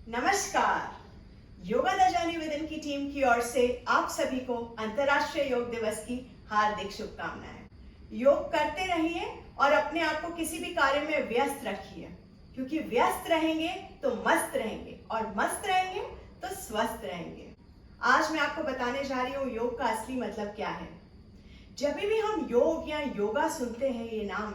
नमस्कार। Yoga the journey with in की team की ओर से आप सभी को अंतर्राष्ट्रीय योग दिवस की हार्दिक शुभकामनाएं। योग करते रहिए और अपने आप को किसी भी कार्य में व्यस्त रखिए, क्योंकि व्यस्त रहेंगे तो मस्त रहेंगे और मस्त रहेंगे तो स्वस्थ रहेंगे। आज मैं आपको बताने जा रही हूँ योग का असली मतलब क्या है। जब भी हम योग या योगा सुनते हैं ये नाम,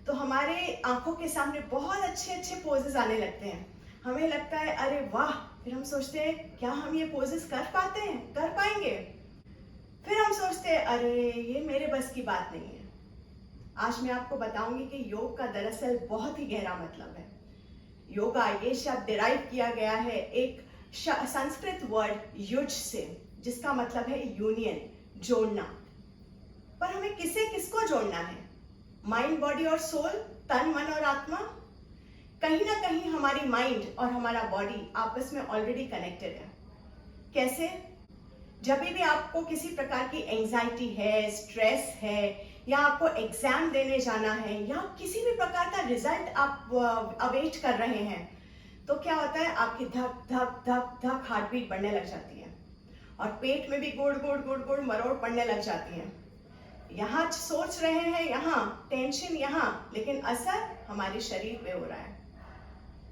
तो हमारे आंखों के सामने बहुत अच्छे अच्छे पोजेस आने लगते हैं। हमें लगता है अरे वाह, फिर हम सोचते हैं क्या हम ये पोजेस कर पाते हैं, कर पाएंगे। फिर हम सोचते हैं अरे ये मेरे बस की बात नहीं है। आज मैं आपको बताऊंगी कि योग का दरअसल बहुत ही गहरा मतलब है। योगा ये शब्द डिराइव किया गया है एक संस्कृत वर्ड युज से, जिसका मतलब है यूनियन, जोड़ना। पर हमें किसे किसको जोड़ना है? माइंड, बॉडी और सोल, तन, मन और आत्मा। कहीं ना कहीं हमारी माइंड और हमारा बॉडी आपस में ऑलरेडी कनेक्टेड है। कैसे? जब भी आपको किसी प्रकार की एंजाइटी है, स्ट्रेस है, या आपको एग्जाम देने जाना है, या किसी भी प्रकार का रिजल्ट आप अवेट कर रहे हैं, तो क्या होता है, आपकी धक धक धक धक हार्ट बीट बढ़ने लग जाती है और पेट में भी गुड़ गुड़ गुड़ गुड़ मरोड़ पड़ने लग जाती है। यहाँ सोच रहे हैं, यहाँ टेंशन, यहाँ, लेकिन असर हमारे शरीर पे हो रहा है।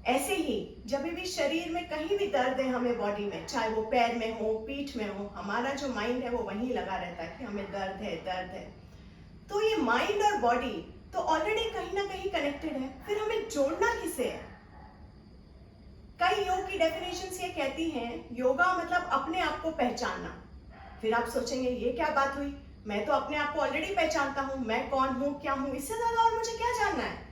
ऐसे ही जब भी शरीर में कहीं भी दर्द है हमें बॉडी में, चाहे वो पैर में हो, पीठ में हो, हमारा जो माइंड है वो वहीं लगा रहता है कि हमें दर्द है, दर्द है। तो ये माइंड और बॉडी तो ऑलरेडी कहीं ना कहीं कनेक्टेड है, फिर हमें जोड़ना किसे है? कई योग की डेफिनेशंस ये कहती हैं योगा मतलब अपने आप को पहचानना। फिर आप सोचेंगे ये क्या बात हुई, मैं तो अपने आप को ऑलरेडी पहचानता हूं, मैं कौन हूं, क्या हूं, इससे ज्यादा और मुझे क्या जानना है?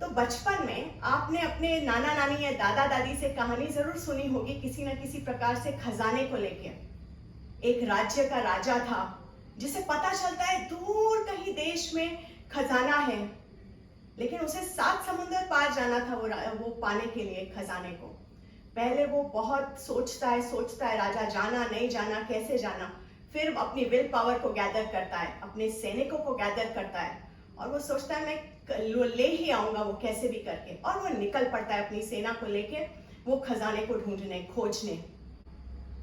तो बचपन में आपने अपने नाना नानी या दादा दादी से कहानी जरूर सुनी होगी किसी न किसी प्रकार से खजाने को लेके। एक राज्य का राजा था जिसे पता चलता है दूर कहीं देश में खजाना है, लेकिन उसे 7 समुंदर पार जाना था वो पाने के लिए खजाने को। पहले वो बहुत सोचता है राजा, जाना नहीं जाना, कैसे जाना। फिर अपनी विल पावर को गैदर करता है, अपने सैनिकों को गैदर करता है और वो सोचता है मैं ले ही आऊंगा वो कैसे भी करके, और वो निकल पड़ता है अपनी सेना को लेके वो खजाने को ढूंढने, खोजने।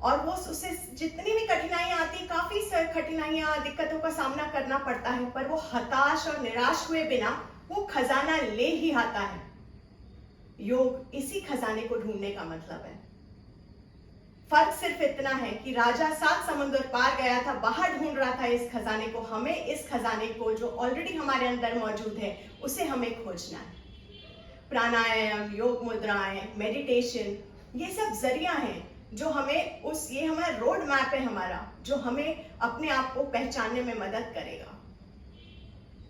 और वो उसे जितनी भी कठिनाइयां आती, काफी कठिनाइयां, दिक्कतों का सामना करना पड़ता है, पर वो हताश और निराश हुए बिना वो खजाना ले ही आता है। योग इसी खजाने को ढूंढने का मतलब है। फर्क सिर्फ इतना है कि राजा 7 समुद्र पार गया था, बाहर ढूंढ रहा था इस खजाने को। हमें इस खजाने को जो ऑलरेडी हमारे अंदर मौजूद है उसे हमें खोजना है। प्राणायाम, योग मुद्राएं, मेडिटेशन, ये सब जरिया हैं जो हमें ये हमारा रोड मैप है हमारा, जो हमें अपने आप को पहचानने में मदद करेगा।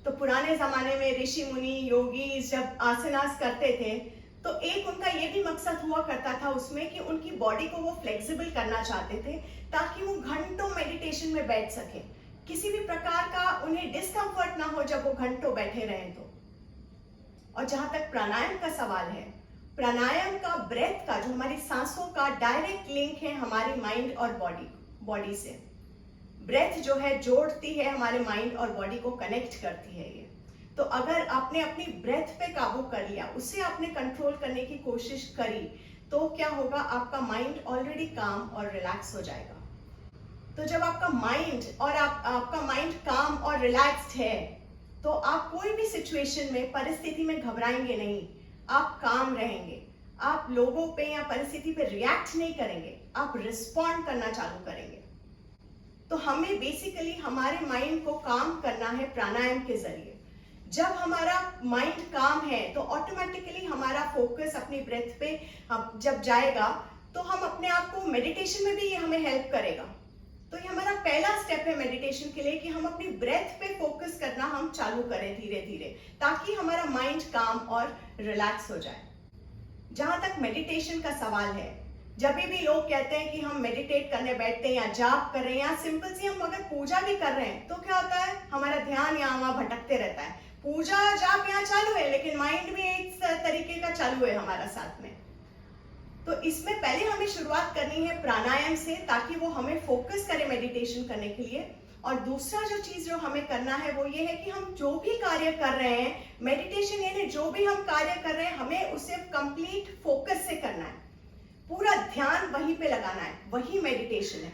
तो पुराने जमाने में ऋषि मुनि योगी जब आसनास करते थे, तो एक उनका ये भी मकसद हुआ करता था उसमें कि उनकी बॉडी को वो फ्लेक्सिबल करना चाहते थे ताकि वो घंटों मेडिटेशन में बैठ सके, किसी भी प्रकार का उन्हें डिस्कम्फर्ट ना हो जब वो घंटों बैठे रहें तो। और जहां तक प्राणायाम का सवाल है, प्राणायाम का, ब्रेथ का, जो हमारी सांसों का डायरेक्ट लिंक है हमारी माइंड और बॉडी से। ब्रेथ जो है जोड़ती है हमारे माइंड और बॉडी को, कनेक्ट करती है ये। तो अगर आपने अपनी ब्रेथ पे काबू कर लिया, उसे आपने कंट्रोल करने की कोशिश करी, तो क्या होगा, आपका माइंड ऑलरेडी काम और रिलैक्स हो जाएगा। तो जब आपका माइंड और आपका माइंड काम और रिलैक्स्ड है, तो आप कोई भी सिचुएशन में, परिस्थिति में घबराएंगे नहीं, आप काम रहेंगे। आप लोगों पे या परिस्थिति पे रिएक्ट नहीं करेंगे, आप रिस्पॉन्ड करना चालू करेंगे। तो हमें बेसिकली हमारे माइंड को काम करना है प्राणायाम के जरिए। जब हमारा माइंड काम है तो ऑटोमेटिकली हमारा फोकस अपनी ब्रेथ पे जब जाएगा, तो हम अपने आप को मेडिटेशन में भी ये हमें हेल्प करेगा। तो ये हमारा पहला स्टेप है मेडिटेशन के लिए कि हम अपनी ब्रेथ पे फोकस करना हम चालू करें धीरे धीरे, ताकि हमारा माइंड काम और रिलैक्स हो जाए। जहां तक मेडिटेशन का सवाल है, जब भी लोग कहते हैं कि हम मेडिटेट करने बैठते हैं या जाप कर रहे हैं या सिंपल सी हम अगर पूजा भी कर रहे हैं, तो क्या होता है, हमारा ध्यान यहाँ वहां भटकते रहता है। पूजा जाप यहाँ चालू है, लेकिन माइंड भी एक तरीके का चालू है हमारा साथ में। तो इसमें पहले हमें शुरुआत करनी है प्राणायाम से, ताकि वो हमें फोकस करे मेडिटेशन करने के लिए। और दूसरा जो चीज जो हमें करना है वो ये है कि हम जो भी कार्य कर रहे हैं, मेडिटेशन यानी जो भी हम कार्य कर रहे हैं, हमें उसे कंप्लीट फोकस से करना है, पूरा ध्यान वहीं पे लगाना है, वही मेडिटेशन है।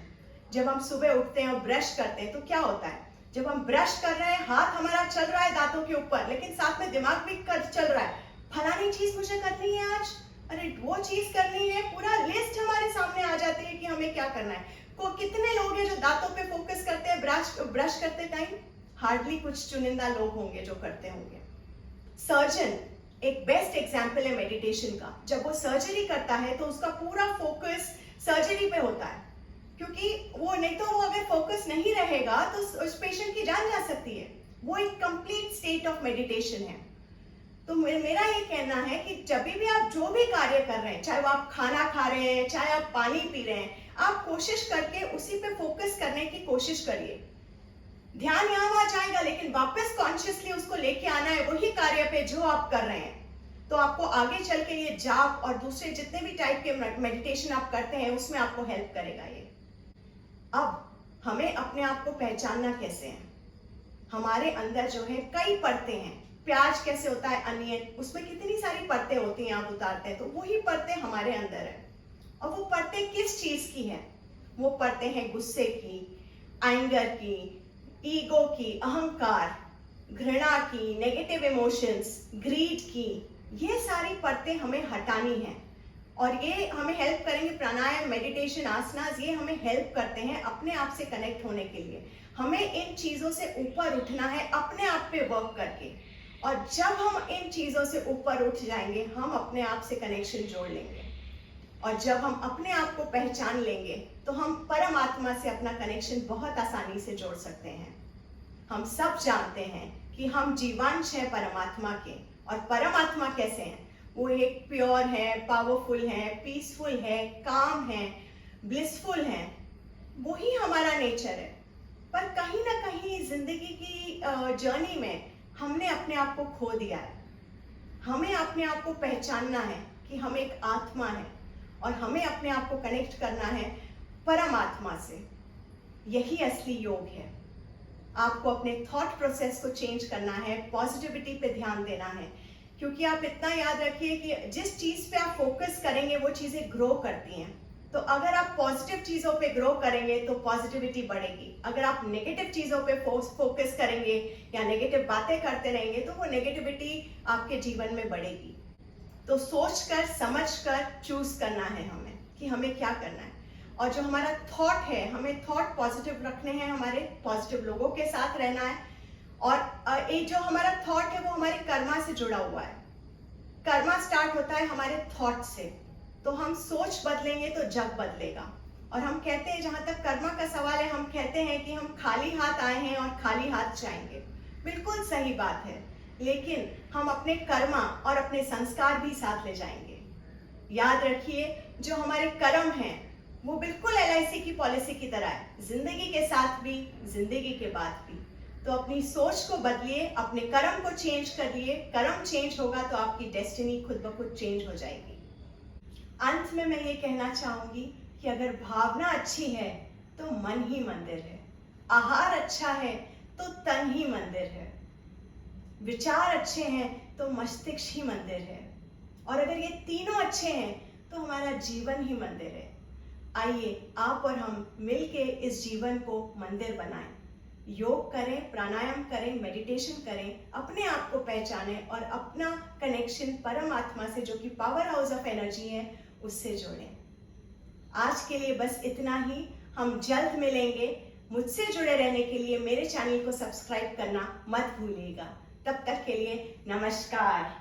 जब हम सुबह उठते हैं और ब्रश करते हैं तो क्या होता है, जब हम ब्रश कर रहे हैं हाथ हमारा चल रहा है दांतों के ऊपर, लेकिन साथ में दिमाग भी चल रहा है, फलानी चीज मुझे करनी है आज, अरे वो चीज करनी है, पूरा लिस्ट हमारे सामने आ जाती है कि हमें क्या करना है। कितने लोग हैं जो दांतों पे फोकस करते हैं ब्रश करते टाइम? हार्डली कुछ चुनिंदा लोग होंगे जो करते होंगे। सर्जन एक बेस्ट एग्जाम्पल है मेडिटेशन का। जब वो सर्जरी करता है तो उसका पूरा फोकस सर्जरी पे होता है, क्योंकि वो नहीं तो वो अगर फोकस नहीं रहेगा तो उस पेशेंट की जान जा सकती है। वो एक कंप्लीट स्टेट ऑफ मेडिटेशन है। तो मेरा ये कहना है कि जब भी आप जो भी कार्य कर रहे हैं, चाहे वो आप खाना खा रहे हैं, चाहे आप पानी पी रहे हैं, आप कोशिश करके उसी पे फोकस करने की कोशिश करिए। ध्यान यहाँ वहां जाएगा, लेकिन वापस कॉन्शियसली उसको लेके आना है वही कार्य पे जो आप कर रहे हैं। तो आपको आगे चल के ये जाप और दूसरे जितने भी टाइप के मेडिटेशन आप करते हैं उसमें आपको हेल्प करेगा ये। अब हमें अपने आप को पहचानना कैसे है? हमारे अंदर जो है कई परतें हैं। प्याज कैसे होता है, अनियन, उसमें कितनी सारी परतें होती हैं, आप उतारते हैं तो वही परतें हमारे अंदर है। और वो परतें किस चीज की है? वो परतें हैं गुस्से की, एंगर की, ईगो की, अहंकार, घृणा की, नेगेटिव इमोशंस, ग्रीड की। ये सारी परतें हमें हटानी है और ये हमें हेल्प करेंगे। प्राणायाम, मेडिटेशन, आसनास, ये हमें हेल्प करते हैं अपने आप से कनेक्ट होने के लिए। हमें इन चीजों से ऊपर उठना है अपने आप पे वर्क करके, और जब हम इन चीजों से ऊपर उठ जाएंगे हम अपने आप से कनेक्शन जोड़ लेंगे। और जब हम अपने आप को पहचान लेंगे तो हम परमात्मा से अपना कनेक्शन बहुत आसानी से जोड़ सकते हैं। हम सब जानते हैं कि हम जीवांश हैं परमात्मा के, और परमात्मा कैसे हैं? वो एक प्योर है, पावरफुल है, पीसफुल है, काम है, ब्लिसफुल है। वही हमारा नेचर है। पर कहीं ना कहीं जिंदगी की जर्नी में हमने अपने आप को खो दिया है। हमें अपने आप को पहचानना है कि हम एक आत्मा है और हमें अपने आप को कनेक्ट करना है परमात्मा से। यही असली योग है। आपको अपने थॉट प्रोसेस को चेंज करना है, पॉजिटिविटी पे ध्यान देना है, क्योंकि आप इतना याद रखिए कि जिस चीज पे आप फोकस करेंगे वो चीजें ग्रो करती हैं। तो अगर आप पॉजिटिव चीजों पे ग्रो करेंगे तो पॉजिटिविटी बढ़ेगी। अगर आप नेगेटिव चीजों पे फोकस करेंगे या नेगेटिव बातें करते रहेंगे तो वो नेगेटिविटी आपके जीवन में बढ़ेगी। तो सोचकर समझकर चूज करना है हमें कि हमें क्या करना है। और जो हमारा थॉट है, हमें थॉट पॉजिटिव रखने हैं, हमारे पॉजिटिव लोगों के साथ रहना है। और एक जो हमारा थॉट है वो हमारे कर्मा से जुड़ा हुआ है। कर्मा स्टार्ट होता है हमारे थॉट से। तो हम सोच बदलेंगे तो जग बदलेगा। और हम कहते हैं, जहां तक कर्मा का सवाल है, हम कहते हैं कि हम खाली हाथ आए हैं और खाली हाथ जाएंगे। बिल्कुल सही बात है, लेकिन हम अपने कर्मा और अपने संस्कार भी साथ ले जाएंगे। याद रखिए, जो हमारे कर्म हैं वो बिल्कुल LIC की पॉलिसी की तरह है, जिंदगी के साथ भी, जिंदगी के बाद भी। तो अपनी सोच को बदलिए, अपने कर्म को चेंज करिए। कर्म चेंज होगा तो आपकी डेस्टिनी खुद ब खुद चेंज हो जाएगी। अंत में मैं ये कहना चाहूंगी कि अगर भावना अच्छी है तो मन ही मंदिर है, आहार अच्छा है तो तन ही मंदिर है, विचार अच्छे हैं तो मस्तिष्क ही मंदिर है, और अगर ये तीनों अच्छे हैं तो हमारा जीवन ही मंदिर है। आइए आप और हम मिलके इस जीवन को मंदिर बनाएं। योग करें, प्राणायाम करें, मेडिटेशन करें, अपने आप को पहचानें और अपना कनेक्शन परमात्मा से, जो कि पावर हाउस ऑफ एनर्जी है, उससे जोड़ें। आज के लिए बस इतना ही। हम जल्द मिलेंगे। मुझसे जुड़े रहने के लिए मेरे चैनल को सब्सक्राइब करना मत भूलिएगा। तब तक के लिए नमस्कार।